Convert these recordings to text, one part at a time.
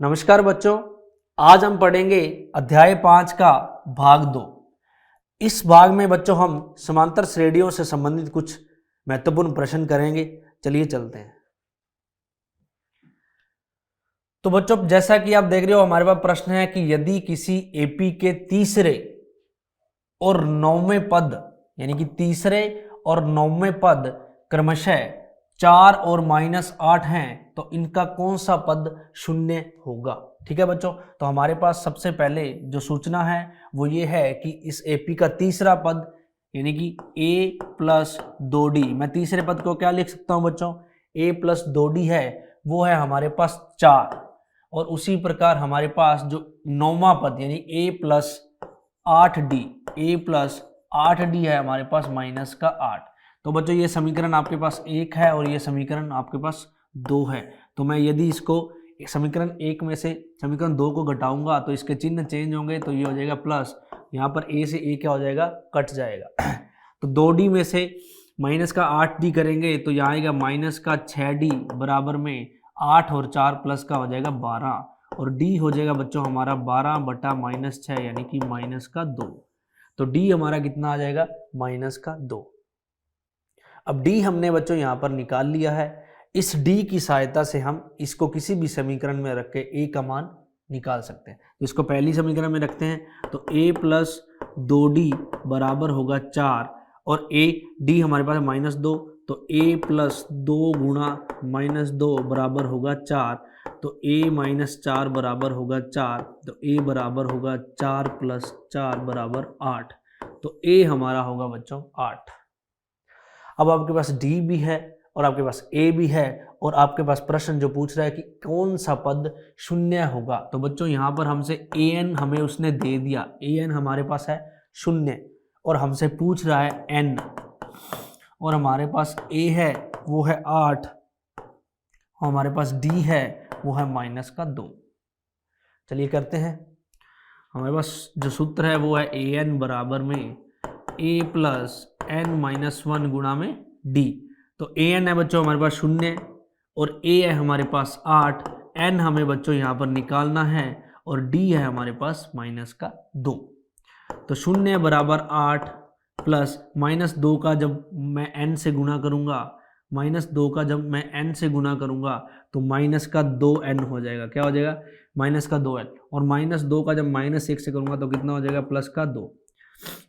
नमस्कार बच्चों, आज हम पढ़ेंगे अध्याय 5 का भाग 2। इस भाग में बच्चों हम समांतर श्रेणियों से संबंधित कुछ महत्वपूर्ण प्रश्न करेंगे। चलिए चलते हैं। तो बच्चों, जैसा कि आप देख रहे हो, हमारे पास प्रश्न है कि यदि किसी एपी के तीसरे और नौवें पद, यानी कि तीसरे और नौवें पद क्रमशः 4 और -8 हैं, तो इनका कौन सा पद शून्य होगा। ठीक है बच्चों, तो हमारे पास सबसे पहले जो सूचना है वो ये है कि इस एपी का तीसरा पद यानी कि a प्लस 2d, मैं तीसरे पद को क्या लिख सकता हूं बच्चों, a प्लस 2d है, वो है हमारे पास 4। और उसी प्रकार हमारे पास जो नौवां पद यानी a plus 8d, a plus 8d है हमारे पास -8। तो बच्चों ये समीकरण आपके पास 1 है और ये समीकरण आपके पास 2 है। तो मैं यदि इसको समीकरण 1 में से समीकरण 2 को घटाऊंगा तो इसके चिन्ह चेंज होंगे, तो ये हो जाएगा प्लस, यहाँ पर a से a क्या हो जाएगा, कट जाएगा। तो 2d में से -8d करेंगे तो यहाँ आएगा -6d बराबर में 8 और 4 प्लस का हो जाएगा 12, और d हो जाएगा बच्चों हमारा 12 बटा -6 यानी कि -2। तो d हमारा कितना आ जाएगा, -2। अब d हमने बच्चों यहाँ पर निकाल लिया है। इस d की सहायता से हम इसको किसी भी समीकरण में रख के a का मान निकाल सकते हैं। तो इसको पहली समीकरण में रखते हैं, तो a प्लस 2d बराबर होगा 4 और d हमारे पास -2, तो a प्लस 2 गुणा -2 बराबर होगा 4, तो a -4 बराबर होगा 4, तो a बराबर होगा 4 प्लस 4 बराबर 8, तो a हमारा होगा बच्चों 8। अब आपके पास d भी है और आपके पास a भी है, और आपके पास प्रश्न जो पूछ रहा है कि कौन सा पद शून्य होगा। तो बच्चों यहाँ पर हमसे an हमें उसने दे दिया, an हमारे पास है 0 और हमसे पूछ रहा है n, और हमारे पास a है वो है 8 और हमारे पास d है वो है -2। चलिए करते हैं। हमारे पास जो सूत्र है वो है an बराबर में a प्लस n-1 गुणा में d। तो an है बच्चों हमारे पास 0 और a है हमारे पास 8, n हमें बच्चों यहाँ पर निकालना है और d है हमारे पास -2। तो 0 बराबर 8 प्लस -2 का जब मैं n से गुणा करूँगा, -2 का जब मैं n से गुणा करूँगा तो -2n हो जाएगा। क्या हो जाएगा, -2n, और -2 का जब -1 से करूँगा तो कितना हो जाएगा, +2।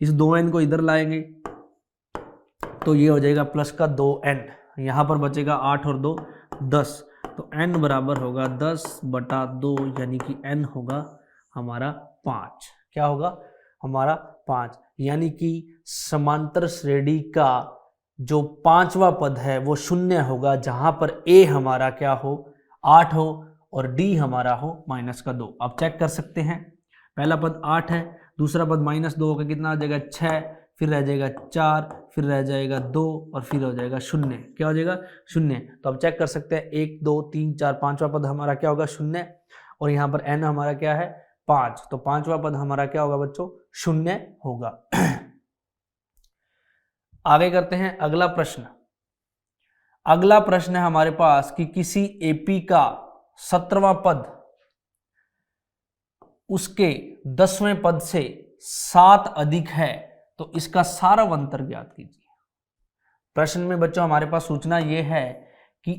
इस 2n को इधर लाएंगे तो ये हो जाएगा +2n, यहाँ पर बचेगा 8 और 2 10, तो n बराबर होगा 10/2 यानी कि n होगा हमारा 5। क्या होगा, हमारा 5, यानी कि समांतर श्रेणी का जो 5वां पद है वो 0 होगा, जहां पर a हमारा क्या हो, 8 हो और d हमारा हो -2। आप चेक कर सकते हैं, पहला पद 8 है, दूसरा पद -2 का कितना आ जाएगा 6, फिर रह जाएगा 4, फिर रह जाएगा 2 और फिर हो जाएगा 0। क्या हो जाएगा, 0। तो आप चेक कर सकते हैं 1 2 3 4 5वां पद हमारा क्या होगा, 0, और यहाँ पर n हमारा क्या है 5, तो 5वां पद हमारा क्या होगा बच्चों, 0 होगा। आगे करते हैं अगला प्रश्न। अगला प्रश्न है हमारे पास कि किसी एपी का 17वां पद उसके 10वें पद से 7 अधिक है, तो इसका सारव अंतर ज्ञात कीजिए। प्रश्न में बच्चों हमारे पास सूचना यह है कि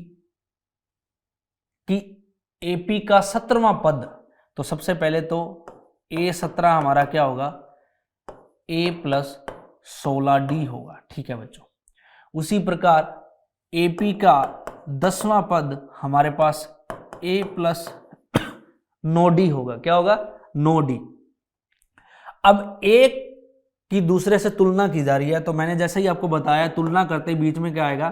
एपी का 17वां पद, तो सबसे पहले तो a17 हमारा क्या होगा, a प्लस 16d होगा। ठीक है बच्चों, उसी प्रकार एपी का 10वां पद हमारे पास a प्लस 9d होगा। क्या होगा, 9d। अब एक की दूसरे से तुलना की जा रही है, तो मैंने जैसे ही आपको बताया तुलना करते ही बीच में क्या आएगा,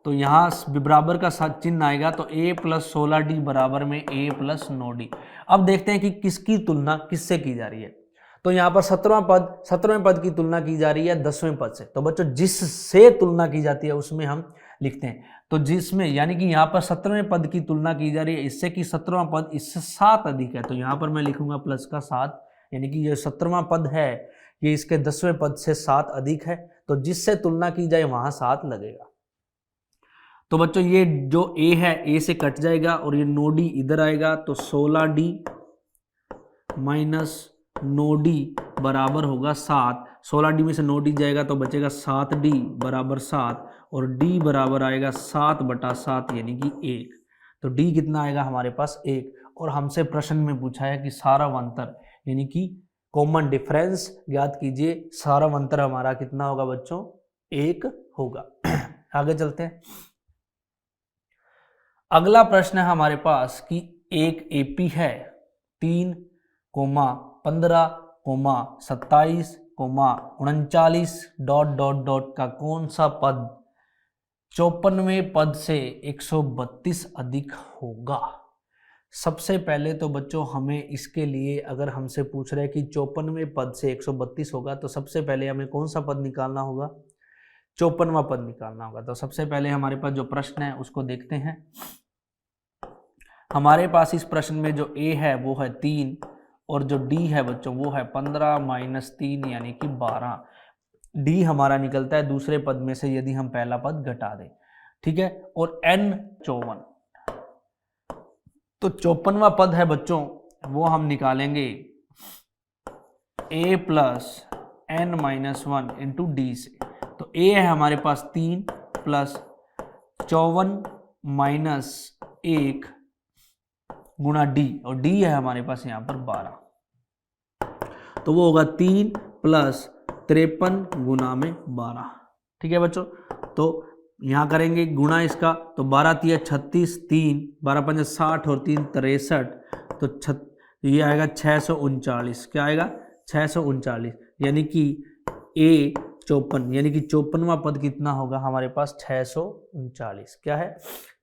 तो यहाँ बराबर का चिन्ह आएगा, तो a प्लस 16d बराबर में a प्लस 9d। अब देखते हैं कि किसकी तुलना किससे की जा रही है। तो यहाँ पर 17वें पद की तुलना की जा रही है 10वें पद से। तो बच्चों जिससे तुलना की जाती है उसमें हम लिखते हैं, तो जिसमें यानी कि यहाँ पर 17वें पद की तुलना की जा रही है इससे कि 17वां पद इससे 7 अधिक है, तो यहाँ पर मैं लिखूंगा प्लस का 7, यानी कि ये 17वां पद है ये इसके 10वें पद से 7 अधिक है, तो जिससे तुलना की जाए वहां 7 लगेगा। तो बच्चों ये जो ए है, ए से कट जाएगा और ये 9D इधर आएगा, तो 16D माइनस 9D बराबर होगा 7। 16D में से 9D जाएगा तो बचेगा 7D बराबर 7, और D बराबर आएगा 7/7 यानी कि 1। तो D कितना आएगा हमारे पास 1। और हमसे प्रश्न में पूछा है कि सारव अंतर यानी कि कॉमन डिफरेंस ज्ञात कीजिए। सारव अंतर हमारा कितना होगा बच्चों? 1 होगा। आगे चलते हैं। अगला प्रश्न है हमारे पास कि एक एपी है 3,15,27,39 का कौन सा पद 54वें पद से 132 अधिक होगा। सबसे पहले तो बच्चों हमें इसके लिए अगर हमसे पूछ रहे हैं कि 54वें पद से 132 होगा, तो सबसे पहले हमें कौन सा पद निकालना होगा? 54वां पद निकालना होगा। तो सबसे पहले हमारे पास जो प्रश्न है उसको देखते हैं। हमारे पास इस प्रश्न में जो a है वो है 3, और जो d है बच्चों वो है 15 - 3 यानी कि 12। d हमारा निकलता है दूसरे पद में से यदि हम पहला पद घटा दें, ठीक है। और n 54, तो 54वां पद है बच्चों वो हम निकालेंगे a + n - 1 इंटू d से। तो a है हमारे पास 3 + 54 - 1 गुणा d, और d है हमारे पास यहाँ पर 12, तो वो होगा 3 + 53 गुणा में 12। ठीक है बच्चों, तो यहाँ करेंगे गुणा इसका, तो 12 × 36, 3 12 × 5 60 और 3 63, तो ये आएगा 639। क्या आएगा? 639, यानी कि a 54 यानी कि 54वां पद कितना होगा हमारे पास? 639। क्या है?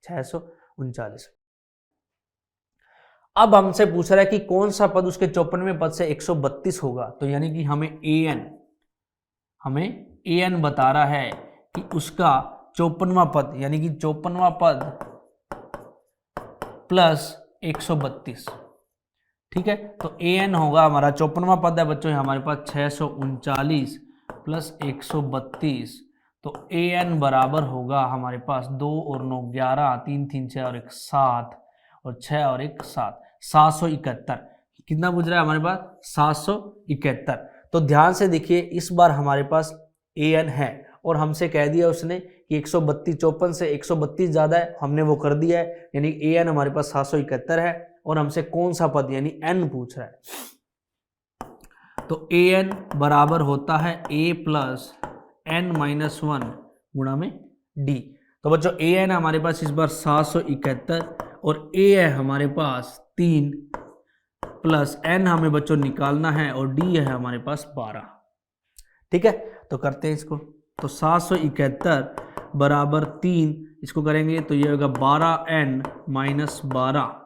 639। अब हमसे पूछ रहा है कि कौन सा पद उसके 54वें पद से 132 होगा। तो यानी कि हमें an बता रहा है कि उसका 54वां पद यानी कि 54वां पद प्लस 132। ठीक है, तो an होगा हमारा 54वां पद है बच्चों हमारे पास 639 + 132, तो an बराबर होगा हमारे पास 2 और 9 11, 3 3 6 और 1 7, और 6 और 1 7, 771। कितना पूछ रहा है हमारे पास? 771। तो ध्यान से देखिए, इस बार हमारे पास an है और हमसे कह दिया उसने कि 132 54 से 132 ज्यादा है, हमने वो कर दिया है, यानी an हमारे पास 771 है। और हमसे कौन सा पद यानी n पूछ रहा है, तो an बराबर होता है a + n - 1 गुणा में d। तो बच्चों an हमारे पास इस बार 771, और a है हमारे पास 3 + n हमें बच्चों निकालना है, और d है हमारे पास 12। ठीक है, तो करते हैं इसको। तो 771 बराबर 3, इसको करेंगे तो ये होगा 12n - 12।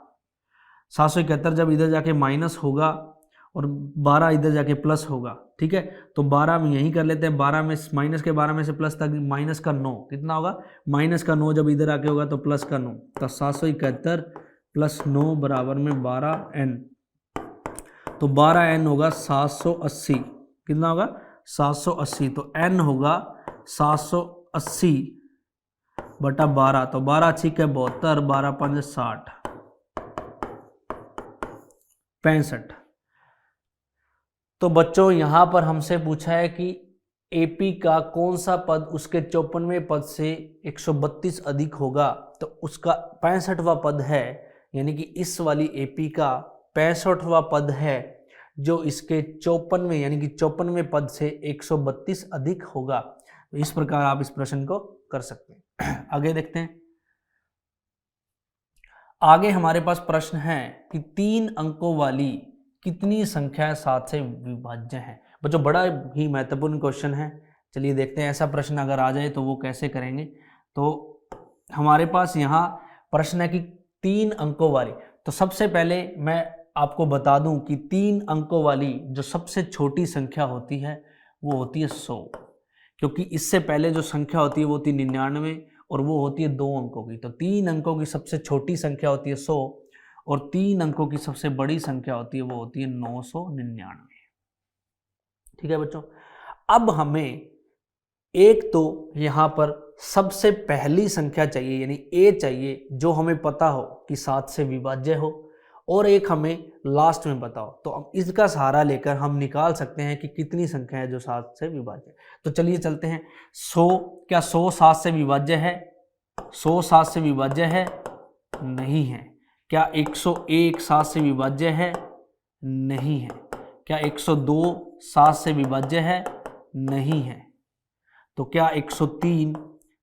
771 जब इधर जाके माइनस होगा और 12 इधर जाके प्लस होगा, ठीक है। तो 12 में यही कर लेते हैं, 12 में माइनस के 12 में से प्लस तक माइनस का 9 कितना होगा? माइनस का 9 जब इधर आके होगा तो प्लस का 9, तो 771 + 9 बराबर में 12n, तो 12n होगा 780। कितना होगा? 780। तो n होगा 780/12, तो 12 × 6 = 72, 12 × 5 = 60, 65। तो बच्चों यहां पर हमसे पूछा है कि एपी का कौन सा पद उसके 54वें पद से 132 अधिक होगा। तो उसका 65वां पद है, यानी कि इस वाली एपी का 65वां पद है जो इसके 54वें यानी कि 54वें पद से 132 अधिक होगा। तो इस प्रकार आप इस प्रश्न को कर सकते हैं। आगे देखते हैं। आगे हमारे पास प्रश्न है कि 3 अंकों वाली कितनी संख्या 7 से विभाज्य है। बच्चों बड़ा ही महत्वपूर्ण क्वेश्चन है, चलिए देखते हैं ऐसा प्रश्न अगर आ जाए तो वो कैसे करेंगे। तो हमारे पास यहाँ प्रश्न है कि 3 अंकों वाली, तो सबसे पहले मैं आपको बता दूं कि 3 अंकों वाली जो सबसे छोटी संख्या होती है वो होती है 100, क्योंकि इससे पहले जो संख्या होती है वो होती है 99 और वो होती है 2 अंकों की। तो 3 अंकों की सबसे छोटी संख्या होती है 100 और 3 अंकों की सबसे बड़ी संख्या होती है वो होती है 999। ठीक है बच्चों, अब हमें एक तो यहाँ पर सबसे पहली संख्या चाहिए यानी ए चाहिए जो हमें पता हो कि 7 से विभाज्य हो, और एक हमें लास्ट में पता हो। तो अब इसका सहारा लेकर हम निकाल सकते हैं कि कितनी संख्या है जो 7 से विभाज्य है। तो चलिए चलते हैं। 100, क्या 100 7 से विभाज्य है? 100 7 से विभाज्य है? नहीं है। क्या 101 7 से विभाज्य है? नहीं है। क्या 102 7 से विभाज्य है? नहीं है। तो क्या 103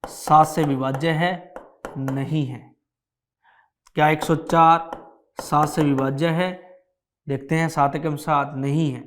7 से विभाज्य है? नहीं है। क्या 104 7 से विभाज्य है? देखते हैं, 7 एकम 7 नहीं है।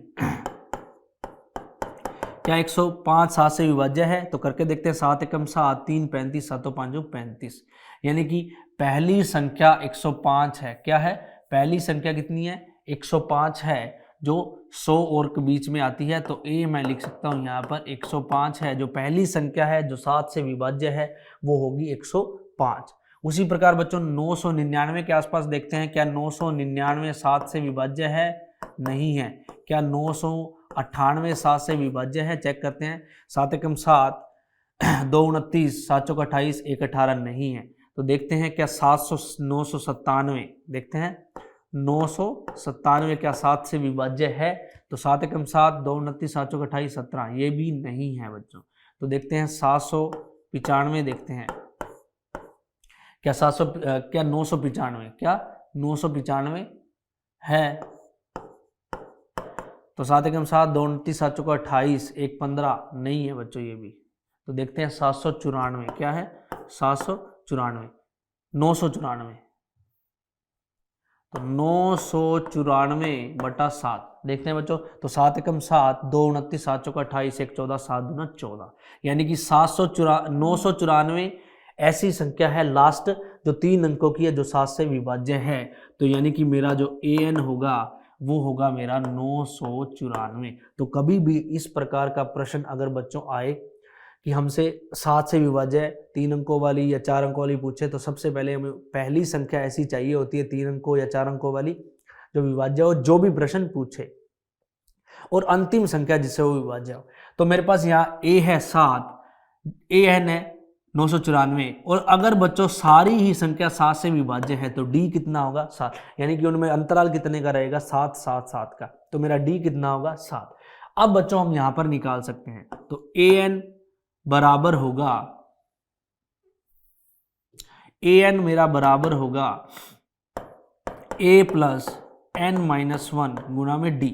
क्या 105 7 से विभाज्य है? तो करके देखते हैं, 7 एकम 7 3 35 7 5 35, यानी कि पहली संख्या 105 है। क्या है? पहली संख्या कितनी है? 105 है, जो 100 और के बीच में आती है। तो ए मैं लिख सकता हूँ यहाँ पर 105 है, जो पहली संख्या है जो 7 से विभाज्य है वो होगी 105। उसी प्रकार बच्चों 999 के आसपास देखते हैं। क्या 999 7 से विभाज्य है? नहीं है। क्या 998 7 से विभाज्य है? चेक करते हैं। 7 एकम 7 2 29 7 चौक 28 1 18 नहीं है। तो देखते हैं क्या 997 देखते हैं 997 क्या 7 से विभाज्य है? तो 7 एकम 7 2 29 7 चौक 28 17, ये भी नहीं है बच्चों। तो देखते हैं 795 देखते हैं। क्या 995 क्या 995 है? तो 7 एकम 7 2 29 7 चौक 28 1 15 नहीं है बच्चों, ये भी। तो देखते हैं 794 क्या है? 794 994, तो 994 बटा 7 देखते हैं बच्चों। तो 7 एकम 7 2 29 7 चौक 28 1 14 7 दूना 14, यानी कि 994 ऐसी संख्या है लास्ट जो 3 अंकों की है, जो 7 से विभाज्य है। तो यानी कि मेरा जो an होगा वो होगा मेरा 994। तो कभी भी इस प्रकार का प्रश्न अगर बच्चों आए कि हमसे 7 से विभाज्य 3 अंकों वाली या 4 अंकों वाली पूछे, तो सबसे पहले हमें पहली संख्या ऐसी चाहिए होती है 3 अंकों या 4 अंकों वाली जो विभाज्य हो, जो भी प्रश्न पूछे, और अंतिम संख्या जिससे वो विभाज्य हो। तो मेरे पास यहाँ a है 7, an है 994, और अगर बच्चों सारी ही संख्या 7 से विभाज्य है तो d कितना होगा? 7, यानी कि उनमें अंतराल कितने का रहेगा? 7 7 7 का। तो मेरा d कितना होगा? 7। अब बच्चों हम यहां पर निकाल सकते हैं। तो an बराबर होगा, an मेरा बराबर होगा a प्लस n माइनस 1 गुणा में d।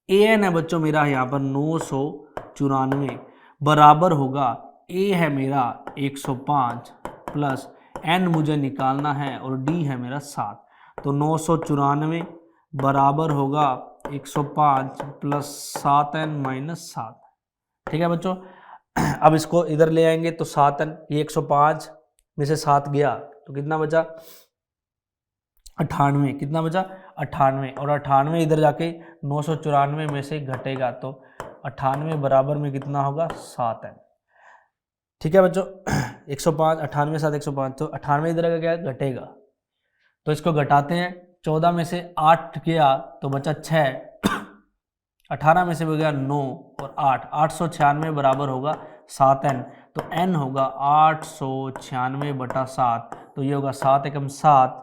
an है बच्चों मेरा यहाँ पर 994 बराबर होगा a है मेरा 105 प्लस n मुझे निकालना है और d है मेरा 7। तो 994 बराबर होगा 105 प्लस 7n माइनस 7। ठीक है बच्चों, अब इसको इधर ले आएंगे तो 7n, ये 105 में से 7 गया तो कितना बचा? 98। कितना बचा? 98, और 98 इधर जाके 994 में से घटेगा तो 98 बराबर में कितना होगा? 7n। ठीक है बच्चों, 105 98 7 105, तो 98 इधर का क्या घटेगा, तो इसको घटाते हैं। 14 में से 8 गया तो बचा 6, 18 में से हो गया 9 और 8, 896 बराबर होगा 7n। तो n होगा 896 बटा 7, तो ये होगा 7 एकम 7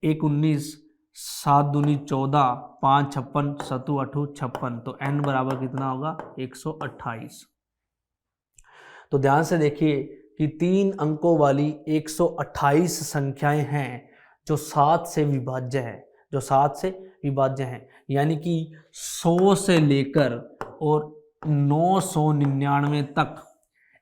1 19 7 दूनी 14 5 56 7 8 56, तो n बराबर कितना होगा? 128। तो ध्यान से देखिए कि 3 अंकों वाली 128 संख्याएं हैं जो 7 से विभाज्य है, जो 7 से विभाज्य हैं, यानी कि 100 से लेकर और 999 तक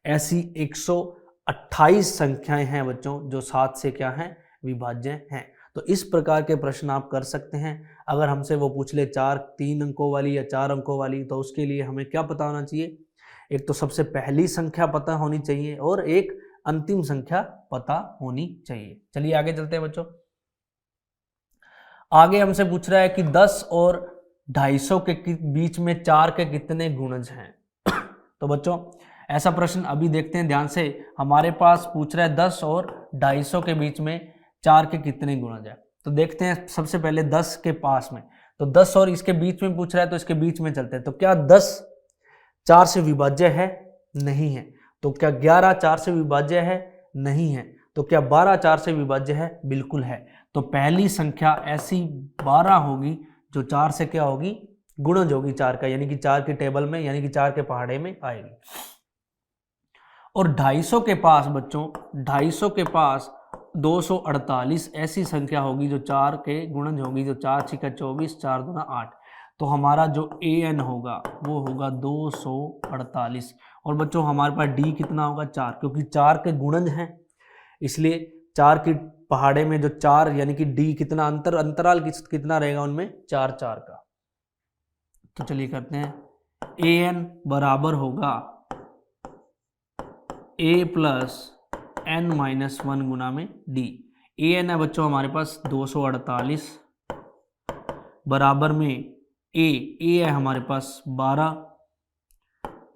ऐसी 128 संख्याएं हैं बच्चों जो 7 से क्या हैं? विभाज्य हैं। तो इस प्रकार के प्रश्न आप कर सकते हैं। अगर हमसे वो पूछ ले 3 अंकों वाली या 4 अंकों वाली, तो उसके लिए हमें क्या पता होना चाहिए? एक तो सबसे पहली संख्या पता होनी चाहिए और एक अंतिम संख्या पता होनी चाहिए। चलिए आगे चलते हैं बच्चों। आगे हमसे पूछ रहा है कि 10 और 250 के बीच में 4 के कितने गुणज हैं। तो बच्चों ऐसा प्रश्न अभी देखते हैं ध्यान से। हमारे पास पूछ रहा है 10 और 250 के बीच में 4 के कितने गुणज हैं। तो देखते हैं सबसे पहले 10 के पास में, तो 10 और इसके बीच में पूछ रहा है, तो इसके बीच में चलते हैं। तो क्या 10 4 से विभाज्य है? नहीं है। तो क्या 11 4 से विभाज्य है? नहीं है। तो क्या 12 4 से विभाज्य है? बिल्कुल है। तो पहली संख्या ऐसी 12 होगी जो 4 से क्या होगी? गुणज होगी 4 का, यानी कि 4 की टेबल में, यानी कि 4 के पहाड़े में आएगी। और 250 के पास बच्चों, 250 के पास 248 ऐसी संख्या होगी जो 4 के गुणज होगी, जो 4 छिका 24, 4 दूना 8। तो हमारा जो an होगा वो होगा 248। और बच्चों हमारे पास d कितना होगा? 4, क्योंकि 4 के गुणज हैं, इसलिए 4 की पहाड़े में जो 4 यानी कि d कितना अंतराल कितना रहेगा उनमें? 4 4 का। तो चलिए करते हैं, an बराबर होगा a प्लस n माइनस 1 गुना में d। an है बच्चों हमारे पास 248 बराबर में a है हमारे पास 12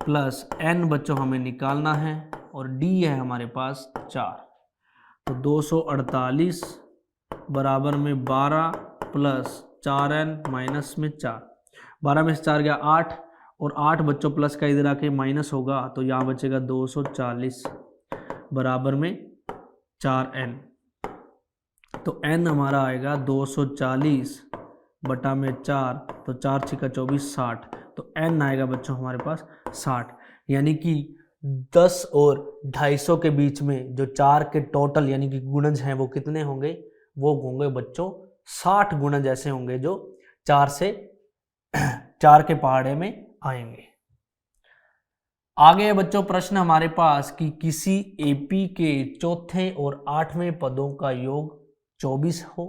प्लस n बच्चों हमें निकालना है और d है हमारे पास 4। तो 248 बराबर में 12 प्लस 4n माइनस में 4, 12 में से 4 गया 8, और 8 बच्चों प्लस का इधर आके माइनस होगा, तो यहाँ बचेगा 240 बराबर में 4n। तो n हमारा आएगा 240 बटा में 4, तो 4 छिका 24 60। तो n आएगा बच्चों हमारे पास 60, यानी कि 10 और 250 के बीच में जो 4 के टोटल यानी कि गुणज हैं वो कितने होंगे? वो होंगे बच्चों 60 गुणज ऐसे होंगे जो 4 से 4 के पहाड़े में आएंगे। आगे है बच्चों प्रश्न हमारे पास कि किसी एपी के चौथे और 8वें पदों का योग 24 हो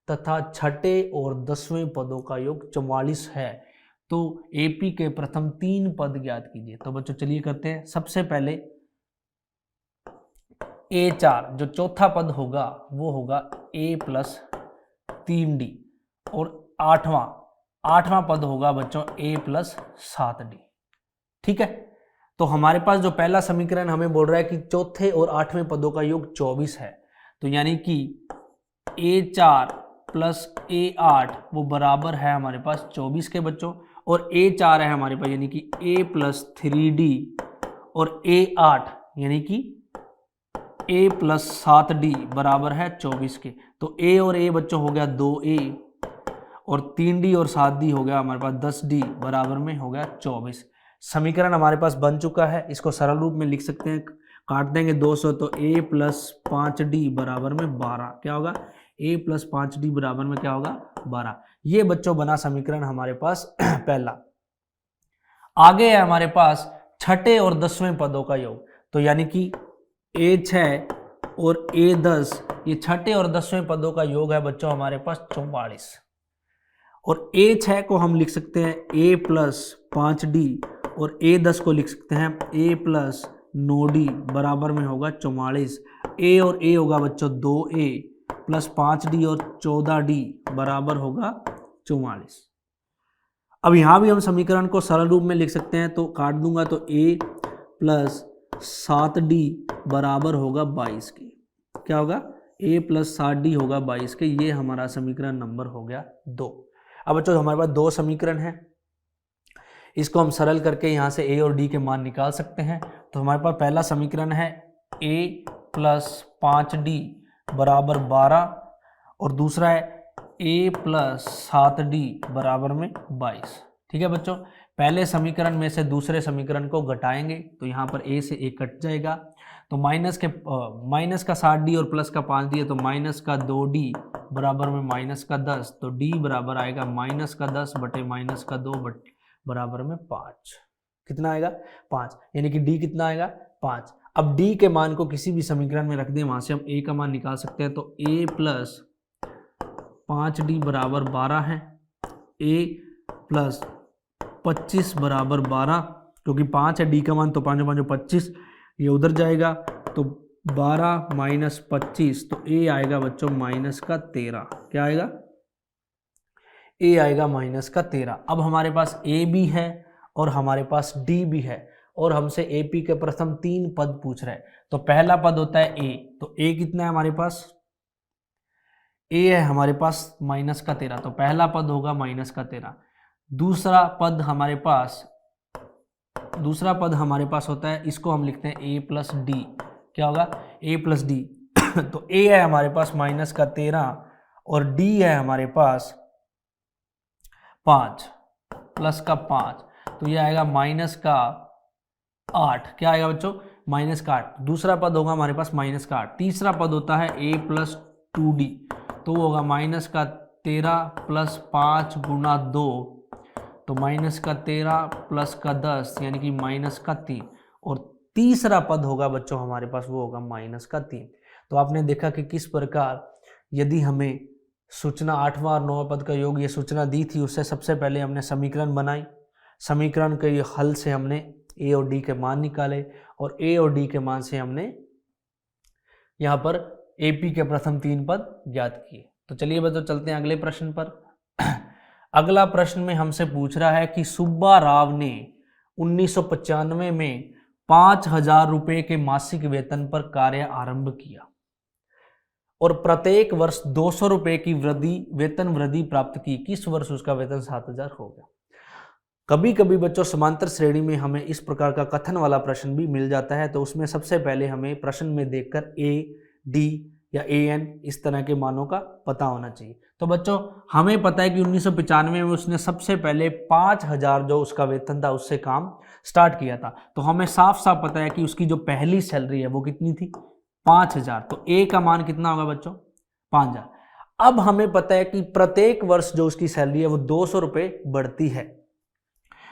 तथा छठे और 10वें पदों का योग 44 है, तो एपी के प्रथम 3 पद ज्ञात कीजिए। तो बच्चों चलिए करते हैं। सबसे पहले A4 जो चौथा पद होगा वो होगा a प्लस 3d, और आठवां पद होगा बच्चों a प्लस 7d। ठीक है, तो हमारे पास जो पहला समीकरण हमें बोल रहा है कि चौथे और 8वें पदों का योग 24 है, तो यानी कि A4 प्लस A8 वो बराबर है हमारे पास 24 के बच्चों, और A4 है हमारे पास यानी कि a प्लस 3d, और A8 यानी कि a प्लस 7d बराबर है 24 के। तो a और a बच्चों हो गया 2a, और 3d और 7d हो गया हमारे पास 10d बराबर में हो गया 24। समीकरण हमारे पास बन चुका है, इसको सरल रूप में लिख सकते हैं, काट देंगे 200, तो a प्लस 5d बराबर में 12 क्या होगा? a प्लस 5d बराबर में क्या होगा? 12। ये बच्चों बना समीकरण हमारे पास पहला। आगे है हमारे पास छठे और 10वें पदों का योग, तो यानी कि A6 और A10 ये छठे और 10वें पदों का योग है बच्चों हमारे पास 44, और A6 को हम लिख सकते हैं a प्लस 5d, और A10 को लिख सकते हैं a प्लस 9d बराबर में होगा 44। a और a होगा बच्चों 2a प्लस 5d और 14d बराबर होगा 44। अब यहाँ भी हम समीकरण को सरल रूप में लिख सकते हैं, तो काट दूंगा तो a प्लस 7d बराबर होगा 22 के। क्या होगा? a प्लस 7d होगा 22 के। ये हमारा समीकरण नंबर हो गया 2। अब बच्चों हमारे पास 2 समीकरण हैं, इसको हम सरल करके यहाँ से a और d के मान निकाल सकते हैं। तो हमारे पास पहला समीकरण है a प्लस 5d बराबर 12, और दूसरा है a प्लस 7d बराबर में 22। ठीक है बच्चों, पहले समीकरण में से दूसरे समीकरण को घटाएंगे, तो यहाँ पर a से a कट जाएगा, तो माइनस का 7d और प्लस का 5d है, तो माइनस का 2d बराबर में माइनस का 10, तो d बराबर आएगा माइनस का 10 बटे माइनस का 2 बराबर में 5। कितना आएगा? 5, यानी कि d कितना आएगा? 5। अब d के मान को किसी भी समीकरण में रख दें, वहां से हम a का मान निकाल सकते हैं, तो a प्लस 5d बराबर 12 है, a प्लस 25 बराबर 12, क्योंकि 5 है d का मान, तो 5 5 25, ये उधर जाएगा, तो 12 माइनस 25, तो a आएगा बच्चों माइनस का 13। क्या आएगा? a आएगा माइनस का 13। अब हमारे पास a भी है और हमारे पास d भी है, और हमसे AP के प्रथम 3 पद पूछ रहे हैं। तो पहला पद होता है a, तो a कितना है हमारे पास? a है हमारे पास माइनस का 13, तो पहला पद होगा माइनस का 13। दूसरा पद हमारे पास दूसरा पद हमारे पास होता है, इसको हम लिखते हैं a प्लस डी। क्या होगा? a plus D. तो a है हमारे पास माइनस का 13 और d है हमारे पास 5 प्लस का 5, तो ये आएगा माइनस का 8। क्या आएगा बच्चों? माइनस का 8। दूसरा पद होगा हमारे पास माइनस का 8। तीसरा पद होता है a प्लस 2d, तो वो होगा माइनस का 13 प्लस 5 गुना 2, तो माइनस का 13 प्लस का 10 यानी कि माइनस का 3। और तीसरा पद होगा बच्चों हमारे पास, वो होगा माइनस का 3। तो आपने देखा कि किस प्रकार यदि हमें सूचना 8वां और 9वां पद का योग ये सूचना दी थी, उससे सबसे पहले हमने समीकरण बनाई। समीकरण के हल से हमने a और d के मान निकाले और a और d के मान से हमने यहाँ पर AP के प्रथम 3 पद ज्ञात किए। तो चलिए बच्चों चलते हैं अगले प्रश्न पर। अगला प्रश्न में हमसे पूछ रहा है कि सुब्बा राव ने 1995 में 5,000 रुपए के मासिक वेतन पर कार्य आरंभ किया और प्रत्येक वर्ष 200 रुपए की वेतन वृद्धि प्राप्त की। किस वर्ष उसका वेतन 7,000 हो गया? कभी कभी बच्चों समांतर श्रेणी में हमें इस प्रकार का कथन वाला प्रश्न भी मिल जाता है, तो उसमें सबसे पहले हमें प्रश्न में देखकर a, d या an इस तरह के मानों का पता होना चाहिए। तो बच्चों हमें पता है कि 1995 में उसने सबसे पहले 5,000 जो उसका वेतन था उससे काम स्टार्ट किया था। तो हमें साफ साफ पता है कि उसकी जो पहली सैलरी है वो कितनी थी? 5,000। तो a का मान कितना होगा बच्चों? 5,000। अब हमें पता है कि प्रत्येक वर्ष जो उसकी सैलरी है वो 200 रुपए बढ़ती है,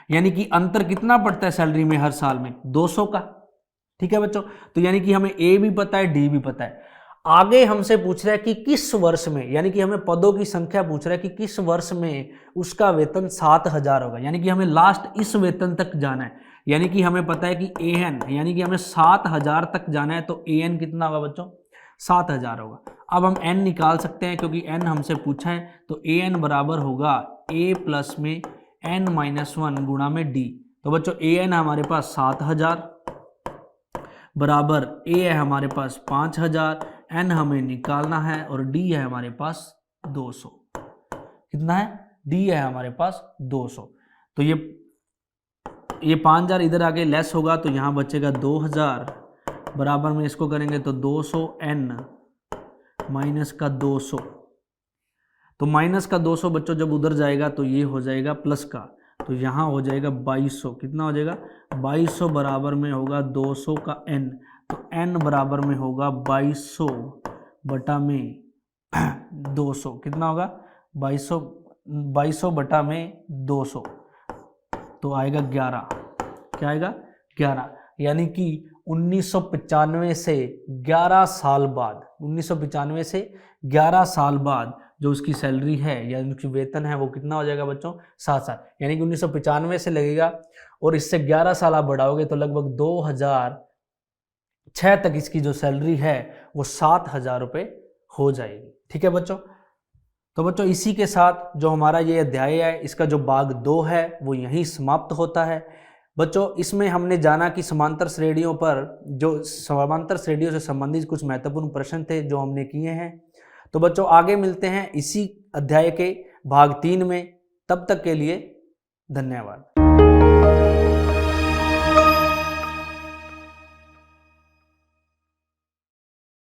यानी कि अंतर कितना पड़ता है सैलरी में हर साल में? 200 का। ठीक है बच्चों, तो यानी कि हमें a भी पता है, d भी पता है। आगे हमसे पूछ रहा है कि किस वर्ष में, यानी कि हमें पदों की संख्या पूछ रहा है कि किस वर्ष में उसका वेतन 7,000 होगा, यानी कि हमें लास्ट इस वेतन तक जाना है। यानी कि हमें पता है कि an यानी कि हमें 7,000 तक जाना है, तो an कितना होगा बच्चों? 7,000 होगा। अब हम n निकाल सकते हैं क्योंकि n हमसे पूछा है, तो an बराबर होगा a प्लस में n माइनस 1 गुणा में d। तो बच्चों an हमारे पास 7,000 बराबर a है हमारे पास 5,000, n हमें निकालना है और d है हमारे पास 200। कितना है? d है हमारे पास 200। तो ये 5,000 इधर आके लेस होगा, तो यहाँ बचेगा 2,000 बराबर में इसको करेंगे तो 200 n माइनस का 200। तो माइनस का 200 बच्चों जब उधर जाएगा तो ये हो जाएगा प्लस का, तो यहाँ हो जाएगा 2200। कितना हो जाएगा? 2200 बराबर में होगा 200 का n, तो n बराबर में होगा 2200 बटा में 200। कितना होगा? 2200 बटा में 200, तो आएगा 11। क्या आएगा? 11। यानी कि 1995 से 11 साल बाद, 1995 से 11 साल बाद जो उसकी सैलरी है या उसकी वेतन है वो कितना हो जाएगा बच्चों? 7,000। यानी कि 1995 से लगेगा और इससे 11 साल आप बढ़ाओगे तो लगभग 2006 तक इसकी जो सैलरी है वो 7,000 रुपये हो जाएगी। ठीक है बच्चों, तो बच्चों इसी के साथ जो हमारा ये अध्याय है इसका जो भाग 2 है वो यहीं समाप्त होता है। बच्चों इसमें हमने जाना कि समांतर श्रेणियों पर, जो समांतर श्रेणियों से संबंधित कुछ महत्वपूर्ण प्रश्न थे जो हमने किए हैं। तो बच्चों आगे मिलते हैं इसी अध्याय के भाग 3 में। तब तक के लिए धन्यवाद।